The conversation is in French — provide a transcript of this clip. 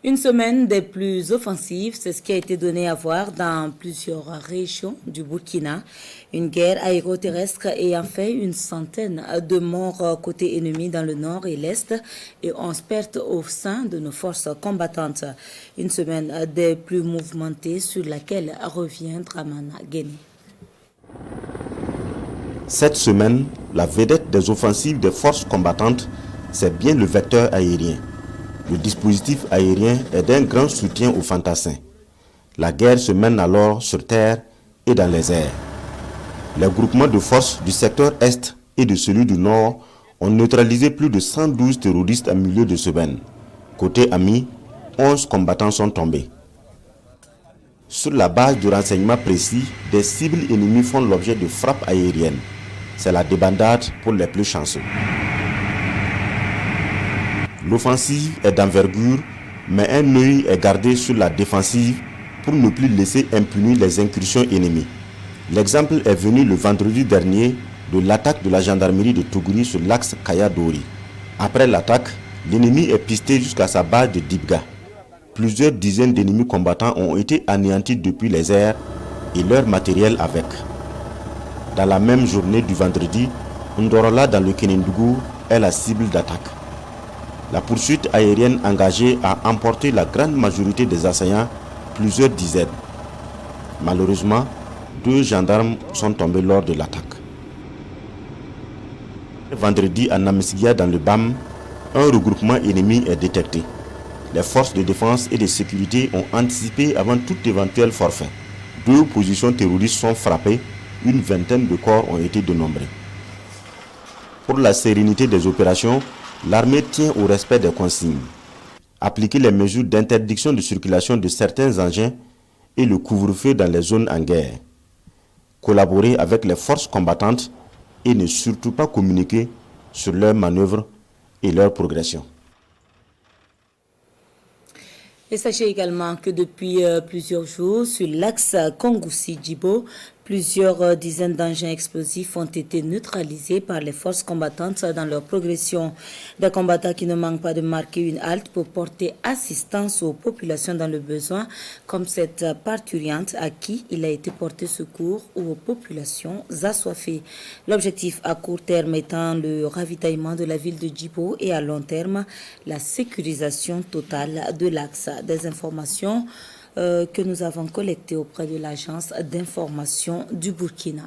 Une semaine des plus offensives, c'est ce qui a été donné à voir dans plusieurs régions du Burkina. Une guerre aéroterrestre ayant fait une centaine de morts côté ennemi dans le nord et l'est et 11 pertes au sein de nos forces combattantes. Une semaine des plus mouvementées sur laquelle revient Dramana Guéné. Cette semaine, la vedette des offensives des forces combattantes, c'est bien le vecteur aérien. Le dispositif aérien est d'un grand soutien aux fantassins. La guerre se mène alors sur terre et dans les airs. Les groupements de forces du secteur Est et de celui du Nord ont neutralisé plus de 112 terroristes en milieu de semaine. Côté ami, 11 combattants sont tombés. Sur la base de renseignements précis, des cibles ennemies font l'objet de frappes aériennes. C'est la débandade pour les plus chanceux. L'offensive est d'envergure, mais un œil est gardé sur la défensive pour ne plus laisser impunis les incursions ennemies. L'exemple est venu le vendredi dernier de l'attaque de la gendarmerie de Tougouri sur l'axe Kaya-Dori. Après l'attaque, l'ennemi est pisté jusqu'à sa base de Dibga. Plusieurs dizaines d'ennemis combattants ont été anéantis depuis les airs et leur matériel avec. Dans la même journée du vendredi, Ndorola dans le Kénindougou est la cible d'attaque. La poursuite aérienne engagée a emporté la grande majorité des assaillants, plusieurs dizaines. Malheureusement, 2 gendarmes sont tombés lors de l'attaque. Vendredi à Namisigia dans le BAM, un regroupement ennemi est détecté. Les forces de défense et de sécurité ont anticipé avant tout éventuel forfait. 2 positions terroristes sont frappées, une vingtaine de corps ont été dénombrés. Pour la sérénité des opérations, l'armée tient au respect des consignes. Appliquer les mesures d'interdiction de circulation de certains engins et le couvre-feu dans les zones en guerre. Collaborer avec les forces combattantes et ne surtout pas communiquer sur leurs manœuvres et leur progression. Et sachez également que depuis plusieurs jours, sur l'axe Kongoussi-Djibo, plusieurs dizaines d'engins explosifs ont été neutralisés par les forces combattantes dans leur progression. Des combattants qui ne manquent pas de marquer une halte pour porter assistance aux populations dans le besoin, comme cette parturiente à qui il a été porté secours ou aux populations assoiffées. L'objectif à court terme étant le ravitaillement de la ville de Djibo et à long terme, la sécurisation totale de l'axe. Des informations que nous avons collectées auprès de l'agence d'information du Burkina.